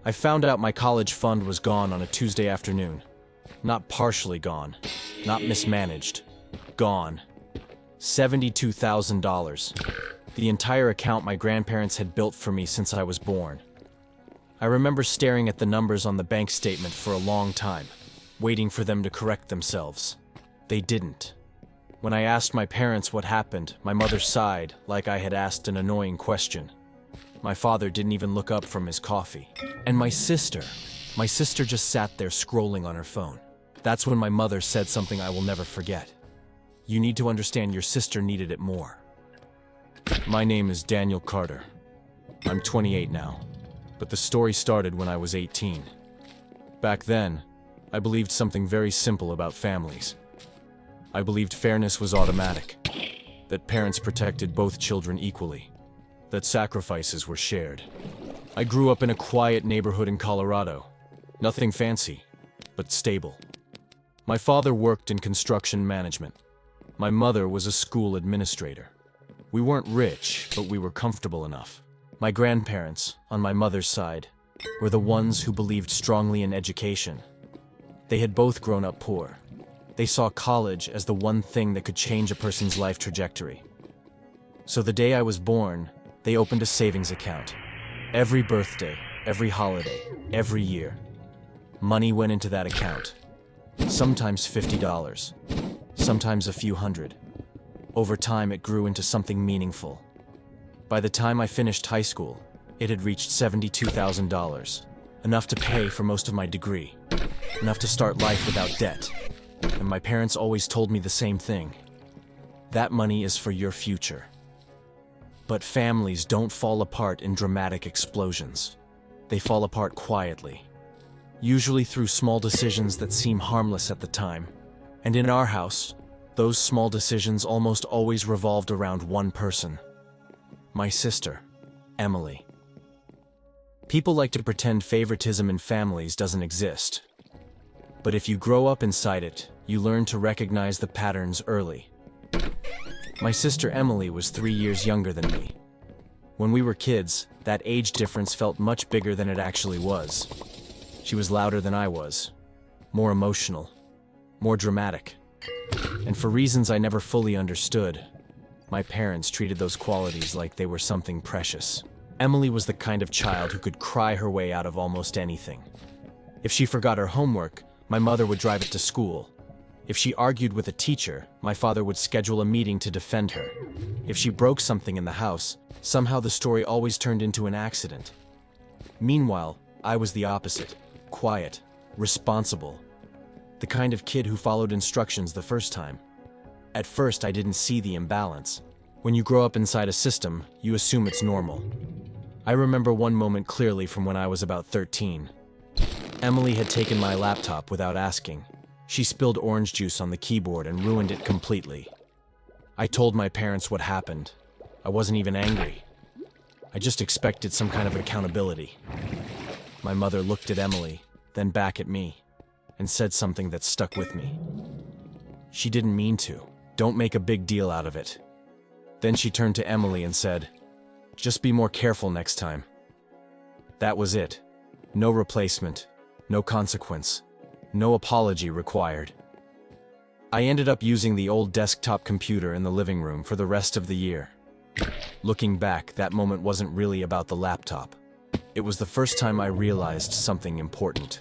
I found out my college fund was gone on a Tuesday afternoon. Not partially gone, not mismanaged. Gone. $72,000. The entire account my grandparents had built for me since I was born. I remember staring at the numbers on the bank statement for a long time, waiting for them to correct themselves. They didn't. When I asked my parents what happened, my mother sighed like I had asked an annoying question. My father didn't even look up from his coffee. And my sister just sat there scrolling on her phone. That's when my mother said something I will never forget. You need to understand your sister needed it more. My name is Daniel Carter. I'm 28 now, but the story started when I was 18. Back then, I believed something very simple about families. I believed fairness was automatic, that parents protected both children equally, that sacrifices were shared. I grew up in a quiet neighborhood in Colorado. Nothing fancy, but stable. My father worked in construction management. My mother was a school administrator. We weren't rich, but we were comfortable enough. My grandparents, on my mother's side, were the ones who believed strongly in education. They had both grown up poor. They saw college as the one thing that could change a person's life trajectory. So the day I was born, they opened a savings account. Every birthday, every holiday, every year. Money went into that account. Sometimes $50, sometimes a few hundred. Over time, it grew into something meaningful. By the time I finished high school, it had reached $72,000, enough to pay for most of my degree, enough to start life without debt. And my parents always told me the same thing. That money is for your future. But families don't fall apart in dramatic explosions. They fall apart quietly, usually through small decisions that seem harmless at the time. And in our house, those small decisions almost always revolved around one person. My sister, Emily. People like to pretend favoritism in families doesn't exist. But if you grow up inside it, you learn to recognize the patterns early. My sister Emily was 3 years younger than me. When we were kids, that age difference felt much bigger than it actually was. She was louder than I was, more emotional, more dramatic. And for reasons I never fully understood, my parents treated those qualities like they were something precious. Emily was the kind of child who could cry her way out of almost anything. If she forgot her homework, my mother would drive it to school. If she argued with a teacher, my father would schedule a meeting to defend her. If she broke something in the house, somehow the story always turned into an accident. Meanwhile, I was the opposite. Quiet, responsible. The kind of kid who followed instructions the first time. At first, I didn't see the imbalance. When you grow up inside a system, you assume it's normal. I remember one moment clearly from when I was about 13. Emily had taken my laptop without asking. She spilled orange juice on the keyboard and ruined it completely. I told my parents what happened. I wasn't even angry. I just expected some kind of accountability. My mother looked at Emily, then back at me, and said something that stuck with me. She didn't mean to. Don't make a big deal out of it. Then she turned to Emily and said, "Just be more careful next time." That was it. No replacement, no consequence, no apology required. I ended up using the old desktop computer in the living room for the rest of the year. Looking back, that moment wasn't really about the laptop. It was the first time I realized something important.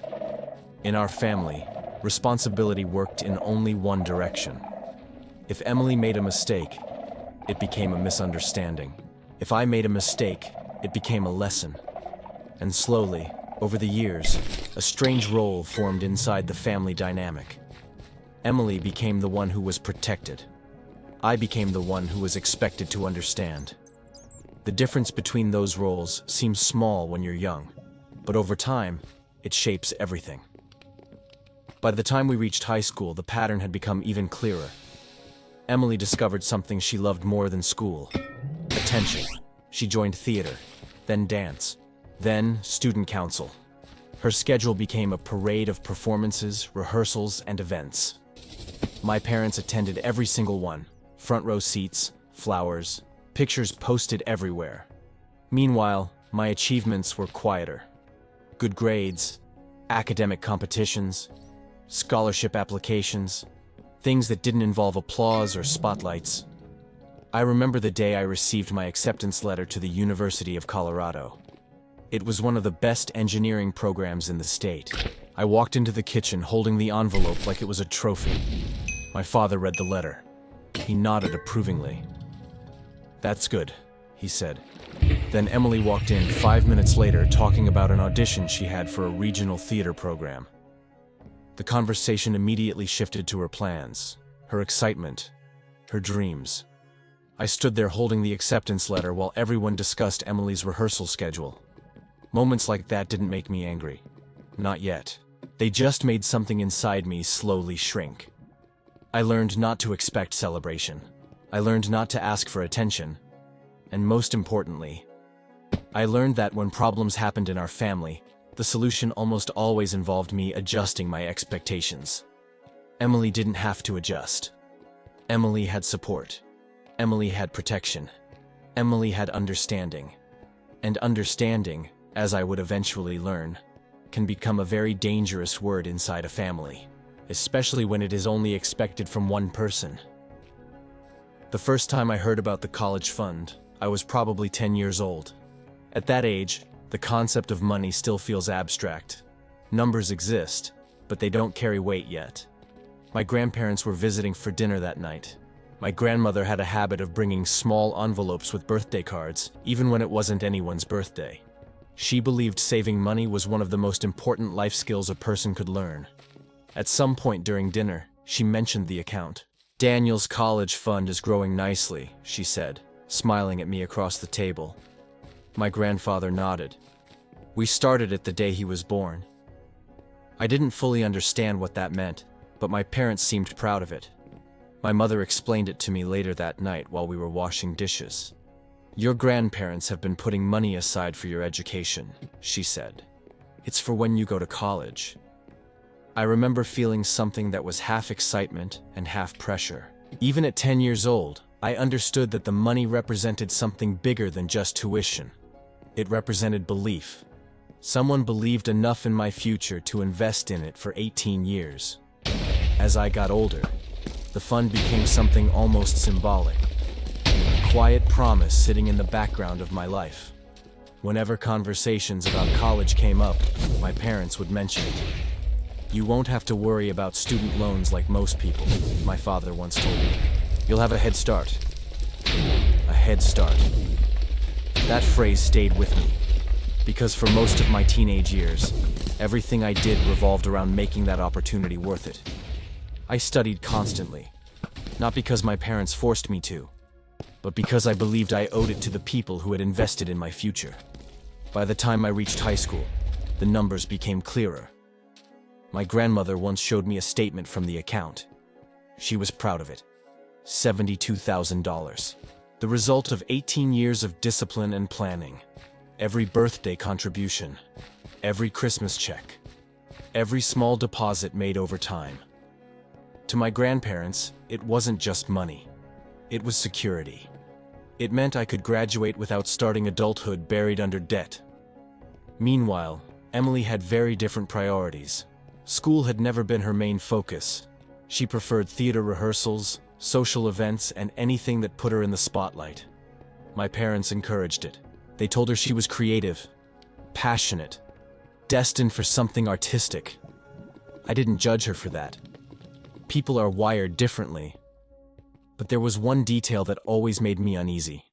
In our family, responsibility worked in only one direction. If Emily made a mistake, it became a misunderstanding. If I made a mistake, it became a lesson. And slowly, over the years, a strange role formed inside the family dynamic. Emily became the one who was protected. I became the one who was expected to understand. The difference between those roles seems small when you're young, but over time, it shapes everything. By the time we reached high school, the pattern had become even clearer. Emily discovered something she loved more than school: attention. She joined theater, then dance, then student council. Her schedule became a parade of performances, rehearsals, and events. My parents attended every single one. Front row seats, flowers, pictures posted everywhere. Meanwhile, my achievements were quieter. Good grades, academic competitions, scholarship applications, things that didn't involve applause or spotlights. I remember the day I received my acceptance letter to the University of Colorado. It was one of the best engineering programs in the state. I walked into the kitchen holding the envelope like it was a trophy. My father read the letter. He nodded approvingly. "That's good," he said. Then Emily walked in 5 minutes later talking about an audition she had for a regional theater program. The conversation immediately shifted to her plans, her excitement, her dreams. I stood there holding the acceptance letter while everyone discussed Emily's rehearsal schedule. Moments like that didn't make me angry. Not yet. They just made something inside me slowly shrink. I learned not to expect celebration. I learned not to ask for attention. And most importantly, I learned that when problems happened in our family, the solution almost always involved me adjusting my expectations. Emily didn't have to adjust. Emily had support. Emily had protection. Emily had understanding. And understanding, as I would eventually learn, can become a very dangerous word inside a family, especially when it is only expected from one person. The first time I heard about the college fund, I was probably 10 years old. At that age, the concept of money still feels abstract. Numbers exist, but they don't carry weight yet. My grandparents were visiting for dinner that night. My grandmother had a habit of bringing small envelopes with birthday cards, even when it wasn't anyone's birthday. She believed saving money was one of the most important life skills a person could learn. At some point during dinner, she mentioned the account. "Daniel's college fund is growing nicely," she said, smiling at me across the table. My grandfather nodded. "We started it the day he was born." I didn't fully understand what that meant, but my parents seemed proud of it. My mother explained it to me later that night while we were washing dishes. "Your grandparents have been putting money aside for your education," she said. "It's for when you go to college." I remember feeling something that was half excitement and half pressure. Even at 10 years old, I understood that the money represented something bigger than just tuition. It represented belief. Someone believed enough in my future to invest in it for 18 years. As I got older, the fund became something almost symbolic. A quiet promise sitting in the background of my life. Whenever conversations about college came up, my parents would mention it. "You won't have to worry about student loans like most people," my father once told me. "You'll have a head start." A head start. That phrase stayed with me, because for most of my teenage years, everything I did revolved around making that opportunity worth it. I studied constantly, not because my parents forced me to, but because I believed I owed it to the people who had invested in my future. By the time I reached high school, the numbers became clearer. My grandmother once showed me a statement from the account. She was proud of it. $72,000. The result of 18 years of discipline and planning. Every birthday contribution. Every Christmas check. Every small deposit made over time. To my grandparents, it wasn't just money. It was security. It meant I could graduate without starting adulthood buried under debt. Meanwhile, Emily had very different priorities. School had never been her main focus. She preferred theater rehearsals, social events, and anything that put her in the spotlight. My parents encouraged it. They told her she was creative, passionate, destined for something artistic. I didn't judge her for that. People are wired differently. But there was one detail that always made me uneasy.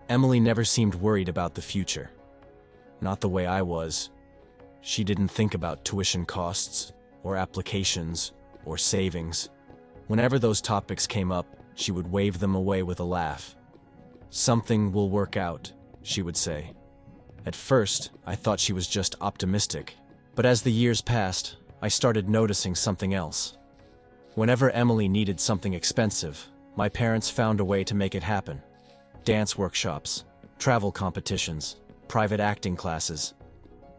Emily never seemed worried about the future. Not the way I was. She didn't think about tuition costs, or applications, or savings. Whenever those topics came up, she would wave them away with a laugh. "Something will work out," she would say. At first, I thought she was just optimistic. But as the years passed, I started noticing something else. Whenever Emily needed something expensive, my parents found a way to make it happen. Dance workshops, travel competitions, private acting classes.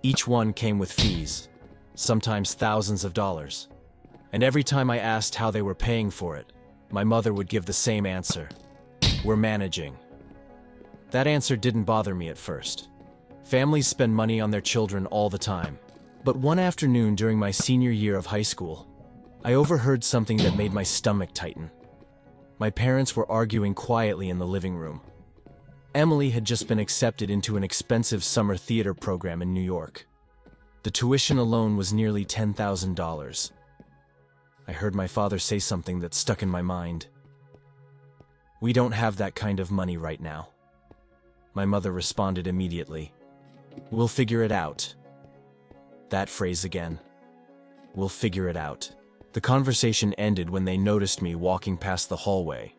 Each one came with fees, sometimes thousands of dollars. And every time I asked how they were paying for it, my mother would give the same answer. "We're managing." That answer didn't bother me at first. Families spend money on their children all the time. But one afternoon during my senior year of high school, I overheard something that made my stomach tighten. My parents were arguing quietly in the living room. Emily had just been accepted into an expensive summer theater program in New York. The tuition alone was nearly $10,000. I heard my father say something that stuck in my mind. "We don't have that kind of money right now." My mother responded immediately. "We'll figure it out." That phrase again. "We'll figure it out." The conversation ended when they noticed me walking past the hallway.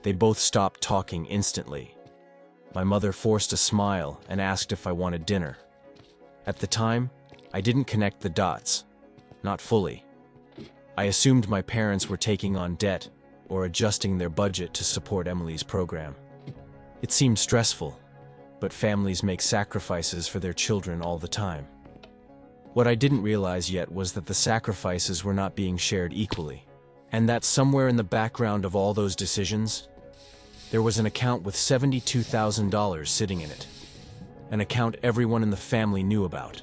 They both stopped talking instantly. My mother forced a smile and asked if I wanted dinner. At the time, I didn't connect the dots. Not fully. I assumed my parents were taking on debt or adjusting their budget to support Emily's program. It seemed stressful, but families make sacrifices for their children all the time. What I didn't realize yet was that the sacrifices were not being shared equally, and that somewhere in the background of all those decisions, there was an account with $72,000 sitting in it. An account everyone in the family knew about.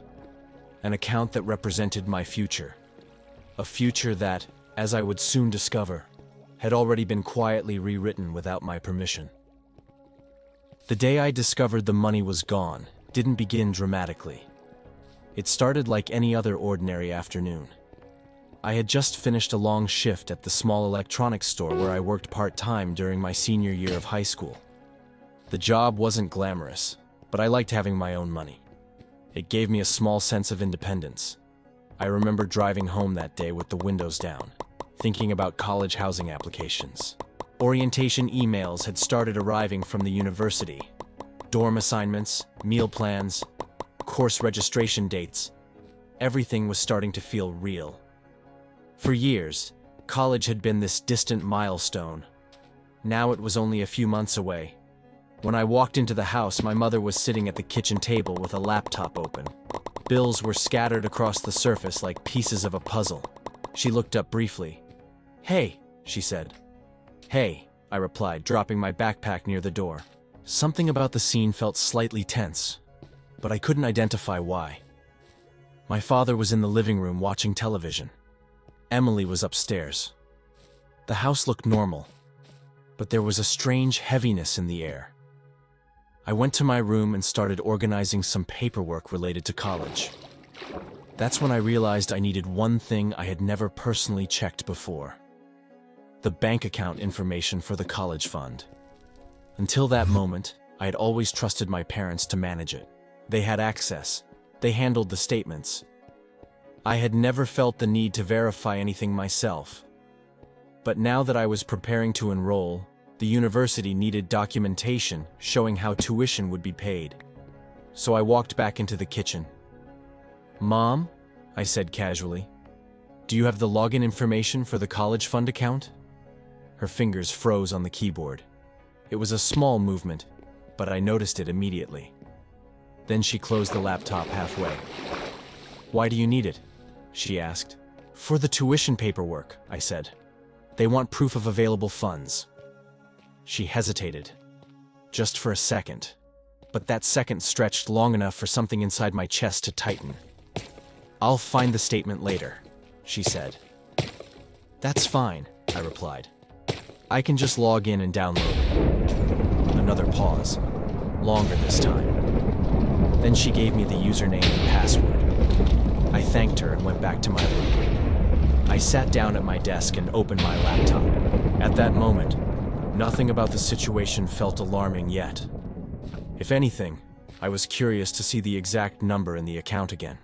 An account that represented my future. A future that, as I would soon discover, had already been quietly rewritten without my permission. The day I discovered the money was gone didn't begin dramatically. It started like any other ordinary afternoon. I had just finished a long shift at the small electronics store where I worked part-time during my senior year of high school. The job wasn't glamorous, but I liked having my own money. It gave me a small sense of independence. I remember driving home that day with the windows down, thinking about college housing applications. Orientation emails had started arriving from the university. Dorm assignments, meal plans, course registration dates. Everything was starting to feel real. For years, college had been this distant milestone. Now it was only a few months away. When I walked into the house, my mother was sitting at the kitchen table with a laptop open. Bills were scattered across the surface like pieces of a puzzle. She looked up briefly. "Hey," she said. "Hey," I replied, dropping my backpack near the door. Something about the scene felt slightly tense, but I couldn't identify why. My father was in the living room watching television. Emily was upstairs. The house looked normal, but there was a strange heaviness in the air. I went to my room and started organizing some paperwork related to college. That's when I realized I needed one thing I had never personally checked before: the bank account information for the college fund. Until that moment, I had always trusted my parents to manage it. They had access. They handled the statements. I had never felt the need to verify anything myself. But now that I was preparing to enroll, the university needed documentation showing how tuition would be paid. So I walked back into the kitchen. "Mom," I said casually, "do you have the login information for the college fund account?" Her fingers froze on the keyboard. It was a small movement, but I noticed it immediately. Then she closed the laptop halfway. "Why do you need it?" she asked. "For the tuition paperwork," I said. "They want proof of available funds." She hesitated, just for a second, but that second stretched long enough for something inside my chest to tighten. "I'll find the statement later," she said. "That's fine," I replied. "I can just log in and download it." Another pause, longer this time. Then she gave me the username and password. I thanked her and went back to my room. I sat down at my desk and opened my laptop. At that moment, nothing about the situation felt alarming yet. If anything, I was curious to see the exact number in the account again.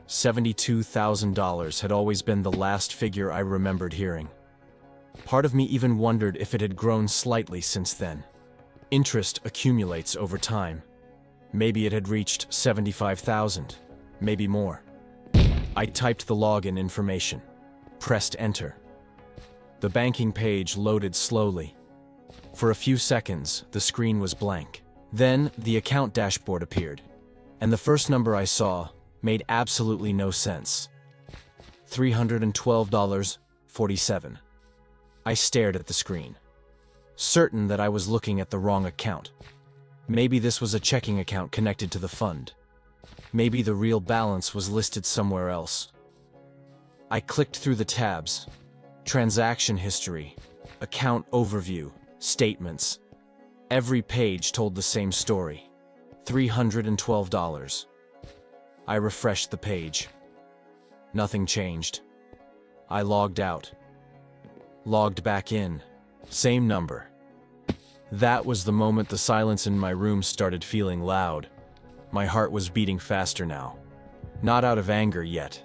$72,000 had always been the last figure I remembered hearing. Part of me even wondered if it had grown slightly since then. Interest accumulates over time. Maybe it had reached 75,000, maybe more. I typed the login information, pressed enter. The banking page loaded slowly. For a few seconds, the screen was blank. Then, the account dashboard appeared, and the first number I saw made absolutely no sense. $312.47. I stared at the screen, certain that I was looking at the wrong account. Maybe this was a checking account connected to the fund. Maybe the real balance was listed somewhere else. I clicked through the tabs. Transaction history, account overview, statements. Every page told the same story. $312. I refreshed the page. Nothing changed. I logged out. Logged back in. Same number. That was the moment the silence in my room started feeling loud. My heart was beating faster now. Not out of anger yet,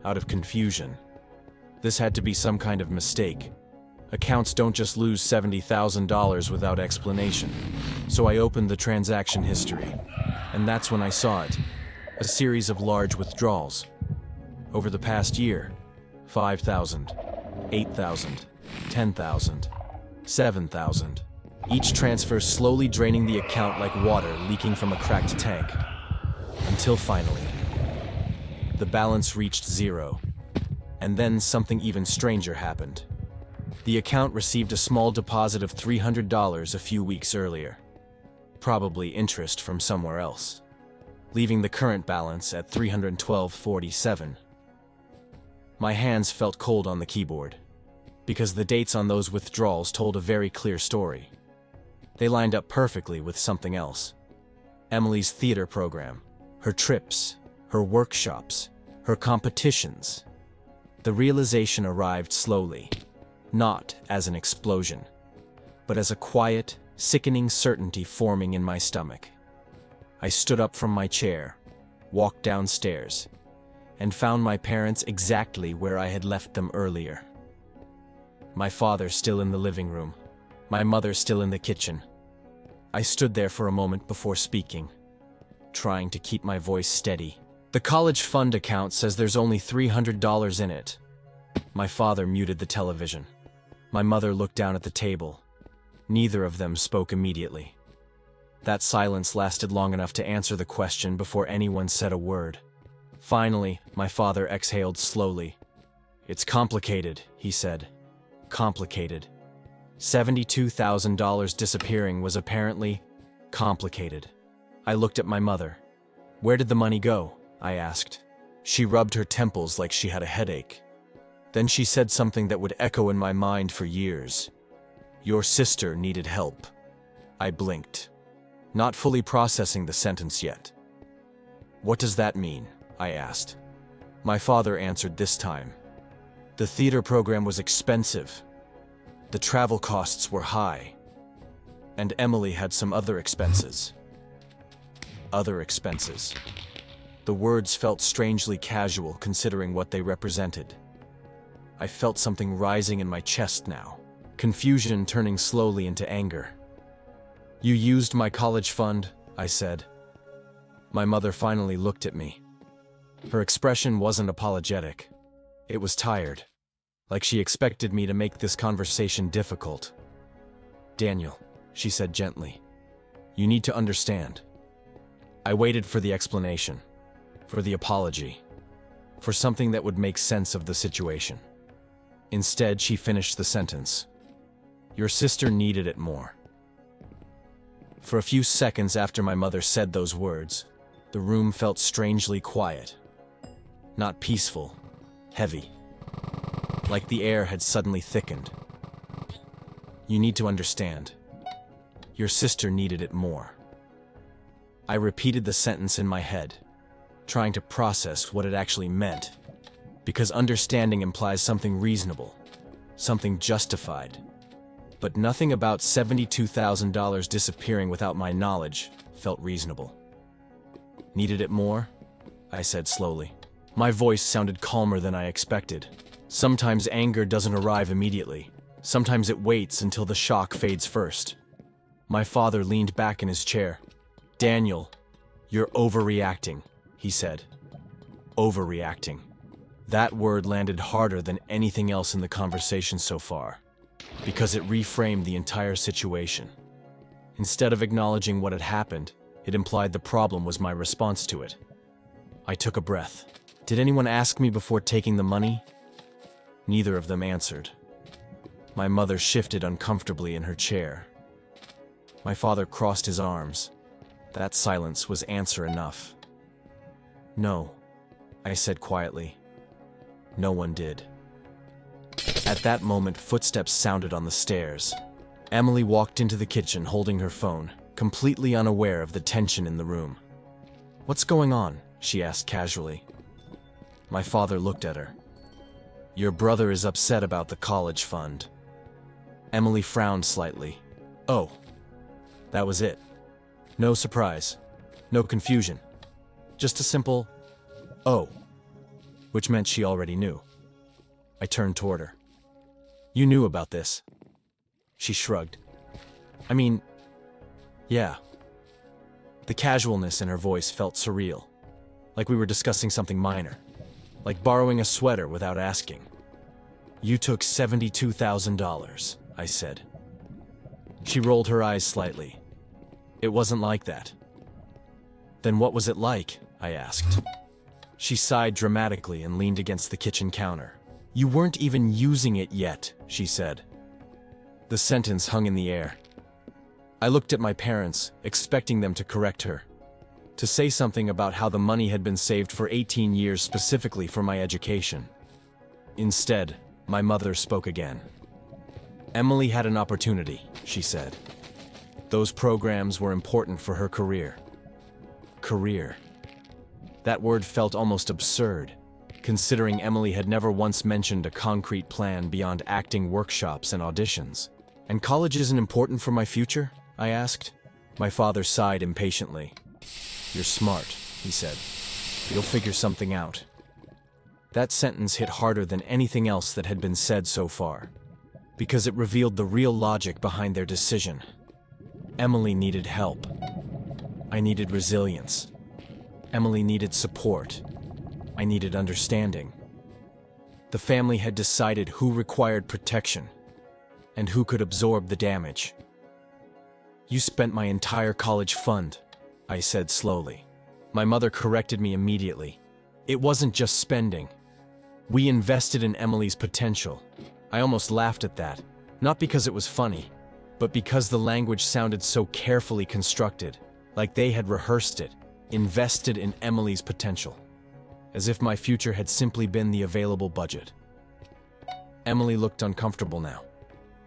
out of confusion. This had to be some kind of mistake. Accounts don't just lose $70,000 without explanation. So I opened the transaction history, and that's when I saw it. A series of large withdrawals. Over the past year, 5,000, 8,000, 10,000, 7,000. Each transfer slowly draining the account like water leaking from a cracked tank. Until finally, the balance reached zero. And then something even stranger happened. The account received a small deposit of $300 a few weeks earlier. Probably interest from somewhere else, leaving the current balance at $312.47. My hands felt cold on the keyboard, because the dates on those withdrawals told a very clear story. They lined up perfectly with something else. Emily's theater program, her trips, her workshops, her competitions. The realization arrived slowly, not as an explosion, but as a quiet, sickening certainty forming in my stomach. I stood up from my chair, walked downstairs, and found my parents exactly where I had left them earlier. My father still in the living room, my mother still in the kitchen. I stood there for a moment before speaking, trying to keep my voice steady. The college fund account says there's only $300 in it. My father muted the television. My mother looked down at the table. Neither of them spoke immediately. That silence lasted long enough to answer the question before anyone said a word. Finally, my father exhaled slowly. "It's complicated," he said. Complicated. $72,000 disappearing was apparently complicated. I looked at my mother. "Where did the money go?" I asked. She rubbed her temples like she had a headache. Then she said something that would echo in my mind for years. "Your sister needed help." I blinked, not fully processing the sentence yet. "What does that mean?" I asked. My father answered this time. "The theater program was expensive. The travel costs were high. And Emily had some other expenses." Other expenses. The words felt strangely casual considering what they represented. I felt something rising in my chest now, confusion turning slowly into anger. "You used my college fund," I said. My mother finally looked at me. Her expression wasn't apologetic. It was tired, like she expected me to make this conversation difficult. "Daniel," she said gently, "you need to understand." I waited for the explanation, for the apology, for something that would make sense of the situation. Instead, she finished the sentence. "Your sister needed it more." For a few seconds after my mother said those words, the room felt strangely quiet. Not peaceful, heavy. Like the air had suddenly thickened. "You need to understand. Your sister needed it more." I repeated the sentence in my head, trying to process what it actually meant, because understanding implies something reasonable, something justified. But nothing about $72,000 disappearing without my knowledge felt reasonable. "Needed it more?" I said slowly. My voice sounded calmer than I expected. Sometimes anger doesn't arrive immediately. Sometimes it waits until the shock fades first. My father leaned back in his chair. "Daniel, you're overreacting," he said. Overreacting. That word landed harder than anything else in the conversation so far, because it reframed the entire situation. Instead of acknowledging what had happened, it implied the problem was my response to it. I took a breath. Did anyone ask me before taking the money? Neither of them answered. My mother shifted uncomfortably in her chair. My father crossed his arms, That silence was answer enough. No, I said quietly. No one did. At that moment, footsteps sounded on the stairs. Emily walked into the kitchen holding her phone, completely unaware of the tension in the room. "What's going on?" she asked casually. My father looked at her. "Your brother is upset about the college fund." Emily frowned slightly. Oh, that was it. No surprise, no confusion. Just a simple, "Oh," which meant she already knew. I turned toward her. "You knew about this?" She shrugged. "I mean, yeah." The casualness in her voice felt surreal, like we were discussing something minor, like borrowing a sweater without asking. "You took $72,000, I said. She rolled her eyes slightly. "It wasn't like that." "Then what was it like?" I asked. She sighed dramatically and leaned against the kitchen counter. "You weren't even using it yet," she said. The sentence hung in the air. I looked at my parents, expecting them to correct her, to say something about how the money had been saved for 18 years specifically for my education. Instead, my mother spoke again. "Emily had an opportunity," she said. "Those programs were important for her career." Career. That word felt almost absurd, considering Emily had never once mentioned a concrete plan beyond acting workshops and auditions. "And college isn't important for my future?" I asked. My father sighed impatiently. "You're smart," he said. "You'll figure something out." That sentence hit harder than anything else that had been said so far, because it revealed the real logic behind their decision. Emily needed help. I needed resilience. Emily needed support. I needed understanding. The family had decided who required protection and who could absorb the damage. "You spent my entire college fund," I said slowly. My mother corrected me immediately. "It wasn't just spending. We invested in Emily's potential." I almost laughed at that, not because it was funny, but because the language sounded so carefully constructed, like they had rehearsed it, invested in Emily's potential, as if my future had simply been the available budget. Emily looked uncomfortable now,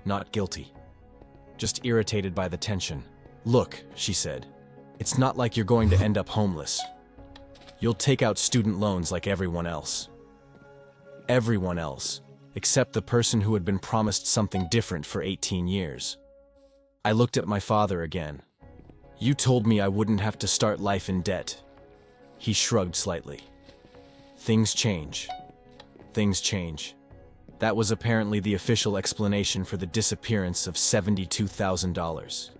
not guilty, just irritated by the tension. "Look," she said, "it's not like you're going to end up homeless. You'll take out student loans like everyone else." Everyone else, except the person who had been promised something different for 18 years. I looked at my father again. "You told me I wouldn't have to start life in debt." He shrugged slightly. "Things change. Things change." That was apparently the official explanation for the disappearance of $72,000.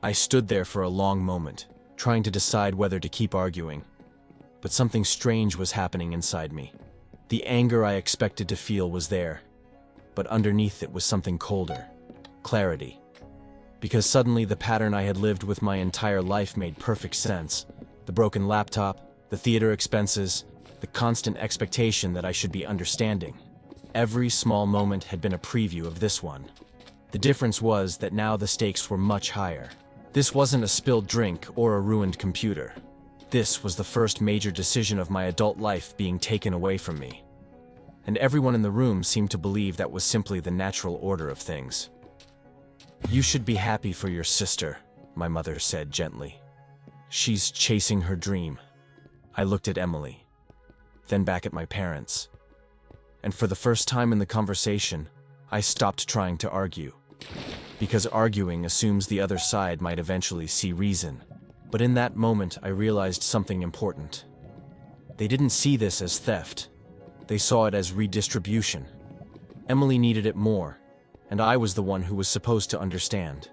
I stood there for a long moment, trying to decide whether to keep arguing. But something strange was happening inside me. The anger I expected to feel was there, but underneath it was something colder. Clarity. Because suddenly the pattern I had lived with my entire life made perfect sense. The broken laptop, the theater expenses, the constant expectation that I should be understanding. Every small moment had been a preview of this one. The difference was that now the stakes were much higher. This wasn't a spilled drink or a ruined computer. This was the first major decision of my adult life being taken away from me. And everyone in the room seemed to believe that was simply the natural order of things. "You should be happy for your sister," my mother said gently. "She's chasing her dream." I looked at Emily, then back at my parents. And for the first time in the conversation, I stopped trying to argue. Because arguing assumes the other side might eventually see reason. But in that moment, I realized something important. They didn't see this as theft. They saw it as redistribution. Emily needed it more, and I was the one who was supposed to understand.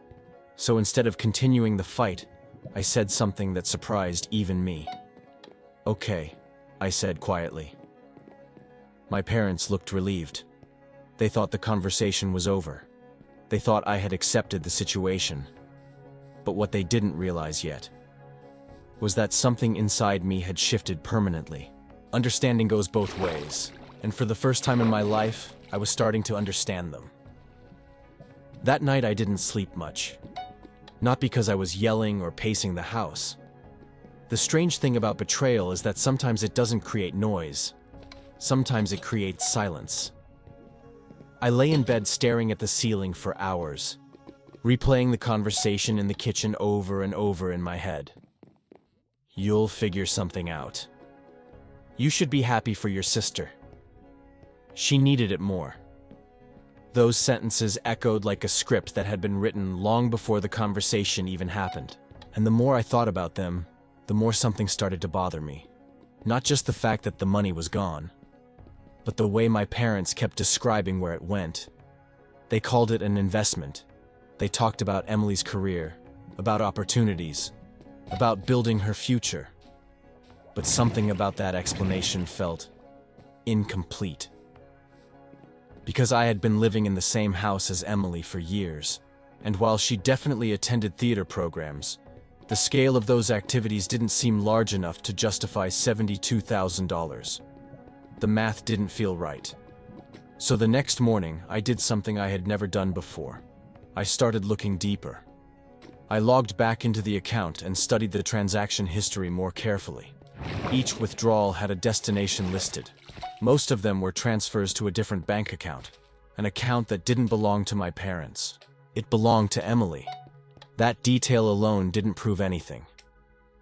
So instead of continuing the fight, I said something that surprised even me. "Okay," I said quietly. My parents looked relieved. They thought the conversation was over. They thought I had accepted the situation. But what they didn't realize yet was that something inside me had shifted permanently. Understanding goes both ways, and for the first time in my life, I was starting to understand them. That night I didn't sleep much. Not because I was yelling or pacing the house, The strange thing about betrayal is that sometimes it doesn't create noise. Sometimes it creates silence. I lay in bed staring at the ceiling for hours, replaying the conversation in the kitchen over and over in my head. You'll figure something out. You should be happy for your sister. She needed it more. Those sentences echoed like a script that had been written long before the conversation even happened. And the more I thought about them, the more something started to bother me. Not just the fact that the money was gone, but the way my parents kept describing where it went. They called it an investment. They talked about Emily's career, about opportunities, about building her future. But something about that explanation felt incomplete. Because I had been living in the same house as Emily for years, and while she definitely attended theater programs, the scale of those activities didn't seem large enough to justify $72,000. The math didn't feel right. So the next morning, I did something I had never done before. I started looking deeper. I logged back into the account and studied the transaction history more carefully. Each withdrawal had a destination listed. Most of them were transfers to a different bank account, an account that didn't belong to my parents. It belonged to Emily. That detail alone didn't prove anything.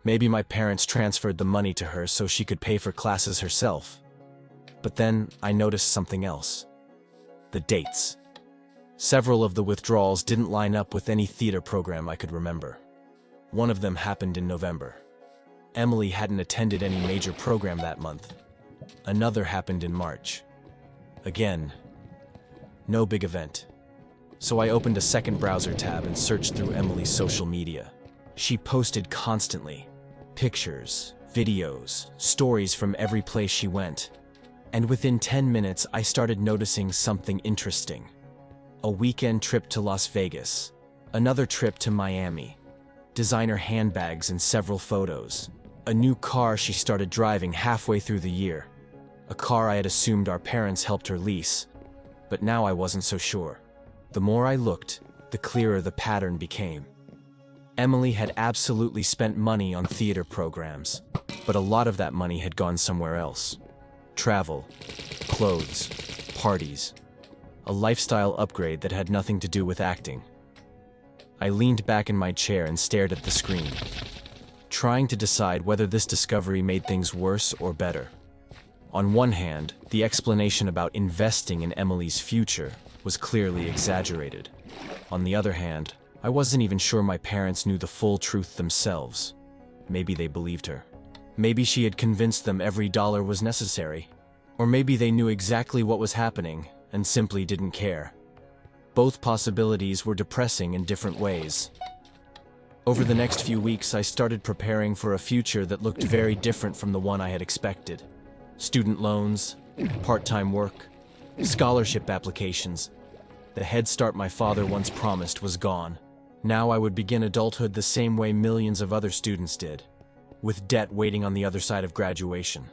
Maybe my parents transferred the money to her so she could pay for classes herself. But then I noticed something else. The dates. Several of the withdrawals didn't line up with any theater program I could remember. One of them happened in November. Emily hadn't attended any major program that month. Another happened in March. Again, no big event. So I opened a second browser tab and searched through Emily's social media. She posted constantly. Pictures, videos, stories from every place she went. And within 10 minutes, I started noticing something interesting. A weekend trip to Las Vegas, another trip to Miami, designer handbags and several photos, a new car she started driving halfway through the year, a car I had assumed our parents helped her lease, but now I wasn't so sure. The more I looked, the clearer the pattern became. Emily had absolutely spent money on theater programs, but a lot of that money had gone somewhere else. Travel, clothes, parties, a lifestyle upgrade that had nothing to do with acting. I leaned back in my chair and stared at the screen, trying to decide whether this discovery made things worse or better. On one hand, the explanation about investing in Emily's future was clearly exaggerated. On the other hand, I wasn't even sure my parents knew the full truth themselves. Maybe they believed her. Maybe she had convinced them every dollar was necessary. Or maybe they knew exactly what was happening and simply didn't care. Both possibilities were depressing in different ways. Over the next few weeks, I started preparing for a future that looked very different from the one I had expected. Student loans, part-time work, scholarship applications. The head start my father once promised was gone. Now I would begin adulthood the same way millions of other students did, with debt waiting on the other side of graduation.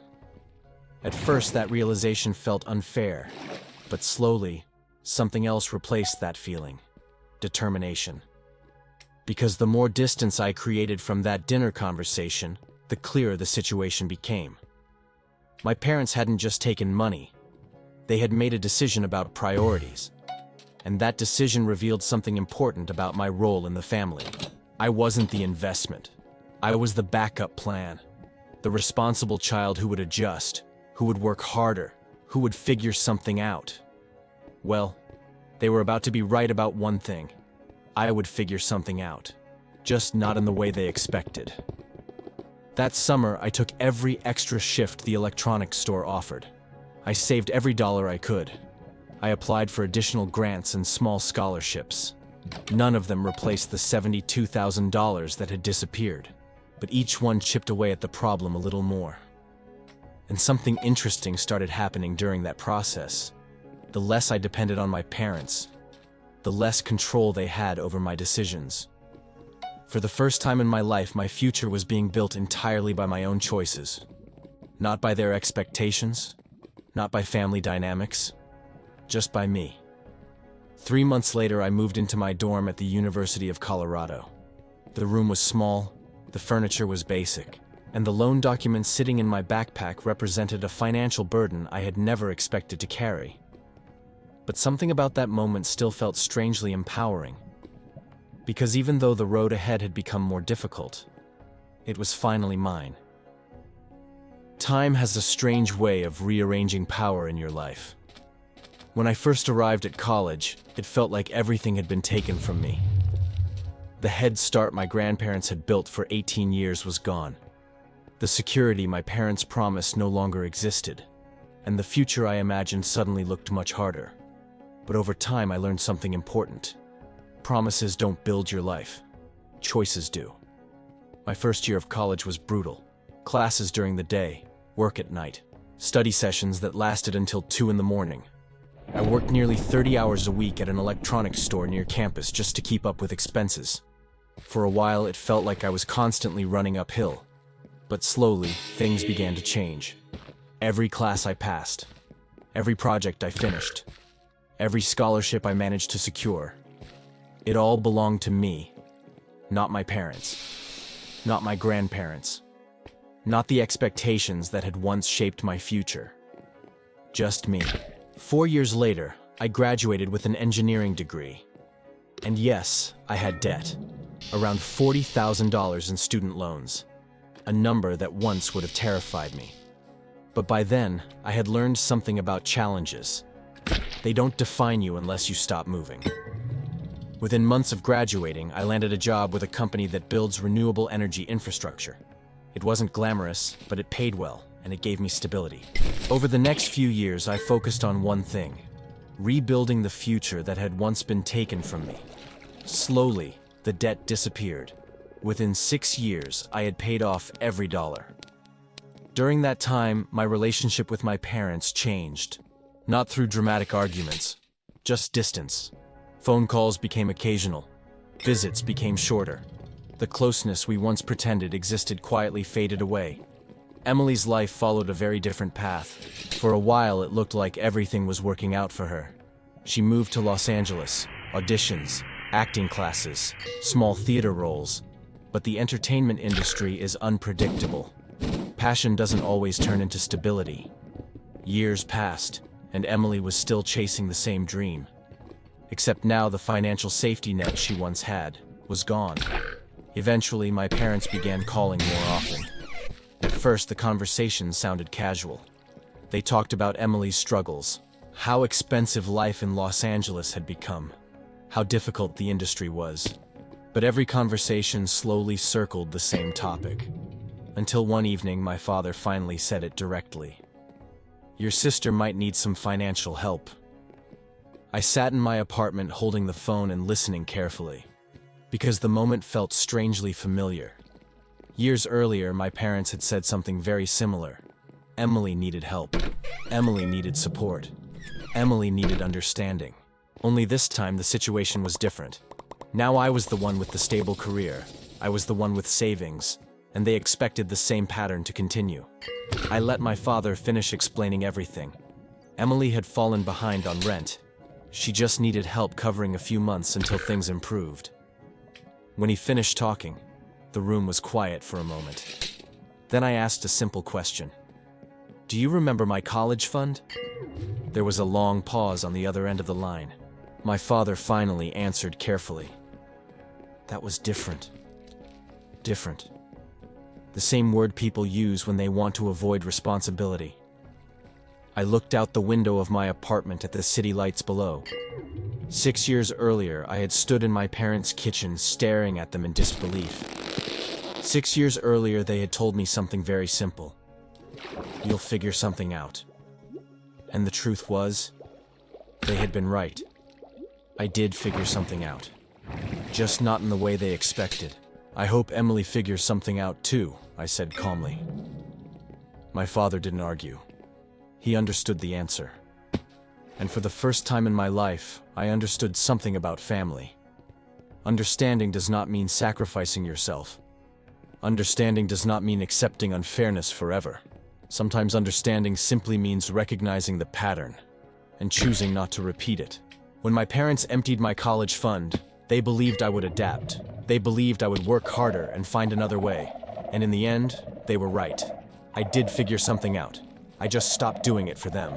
At first, that realization felt unfair, but slowly, something else replaced that feeling: determination. Because the more distance I created from that dinner conversation, the clearer the situation became. My parents hadn't just taken money. They had made a decision about priorities. And that decision revealed something important about my role in the family. I wasn't the investment. I was the backup plan. The responsible child who would adjust, who would work harder, who would figure something out. Well, they were about to be right about one thing. I would figure something out, just not in the way they expected. That summer, I took every extra shift the electronics store offered. I saved every dollar I could. I applied for additional grants and small scholarships. None of them replaced the $72,000 that had disappeared, but each one chipped away at the problem a little more. And something interesting started happening during that process. The less I depended on my parents, the less control they had over my decisions. For the first time in my life, my future was being built entirely by my own choices. Not by their expectations, not by family dynamics, just by me. 3 months later, I moved into my dorm at the University of Colorado. The room was small, the furniture was basic, and the loan documents sitting in my backpack represented a financial burden I had never expected to carry. But something about that moment still felt strangely empowering, because even though the road ahead had become more difficult, it was finally mine. Time has a strange way of rearranging power in your life. When I first arrived at college, it felt like everything had been taken from me. The head start my grandparents had built for 18 years was gone. The security my parents promised no longer existed, and the future I imagined suddenly looked much harder. But over time I learned something important. Promises don't build your life. Choices do. My first year of college was brutal. Classes during the day, work at night, study sessions that lasted until 2 in the morning. I worked nearly 30 hours a week at an electronics store near campus just to keep up with expenses. For a while it felt like I was constantly running uphill. But slowly, things began to change. Every class I passed, every project I finished, every scholarship I managed to secure, it all belonged to me, not my parents, not my grandparents, not the expectations that had once shaped my future. Just me. 4 years later, I graduated with an engineering degree. And yes, I had debt. Around $40,000 in student loans. A number that once would have terrified me. But by then, I had learned something about challenges. They don't define you unless you stop moving. Within months of graduating, I landed a job with a company that builds renewable energy infrastructure. It wasn't glamorous, but it paid well, and it gave me stability. Over the next few years, I focused on one thing: rebuilding the future that had once been taken from me. Slowly, the debt disappeared. Within 6 years, I had paid off every dollar. During that time, my relationship with my parents changed. Not through dramatic arguments, just distance. Phone calls became occasional. Visits became shorter. The closeness we once pretended existed quietly faded away. Emily's life followed a very different path. For a while, it looked like everything was working out for her. She moved to Los Angeles, auditions, acting classes, small theater roles. But the entertainment industry is unpredictable. Passion doesn't always turn into stability. Years passed, and Emily was still chasing the same dream. Except now the financial safety net she once had was gone. Eventually, my parents began calling more often. At first, the conversations sounded casual. They talked about Emily's struggles, how expensive life in Los Angeles had become, how difficult the industry was. But every conversation slowly circled the same topic. Until one evening, my father finally said it directly. "Your sister might need some financial help." I sat in my apartment holding the phone and listening carefully, because the moment felt strangely familiar. Years earlier, my parents had said something very similar. Emily needed help. Emily needed support. Emily needed understanding. Only this time, the situation was different. Now I was the one with the stable career. I was the one with savings, and they expected the same pattern to continue. I let my father finish explaining everything. Emily had fallen behind on rent. She just needed help covering a few months until things improved. When he finished talking, the room was quiet for a moment. Then I asked a simple question. "Do you remember my college fund?" There was a long pause on the other end of the line. My father finally answered carefully. "That was different. Different. The same word people use when they want to avoid responsibility." I looked out the window of my apartment at the city lights below. 6 years earlier, I had stood in my parents' kitchen staring at them in disbelief. 6 years earlier, they had told me something very simple. "You'll figure something out." And the truth was, they had been right. I did figure something out. Just not in the way they expected. "I hope Emily figures something out too," I said calmly. My father didn't argue. He understood the answer. And for the first time in my life, I understood something about family. Understanding does not mean sacrificing yourself. Understanding does not mean accepting unfairness forever. Sometimes understanding simply means recognizing the pattern and choosing not to repeat it. When my parents emptied my college fund, they believed I would adapt. They believed I would work harder and find another way. And in the end, they were right. I did figure something out. I just stopped doing it for them.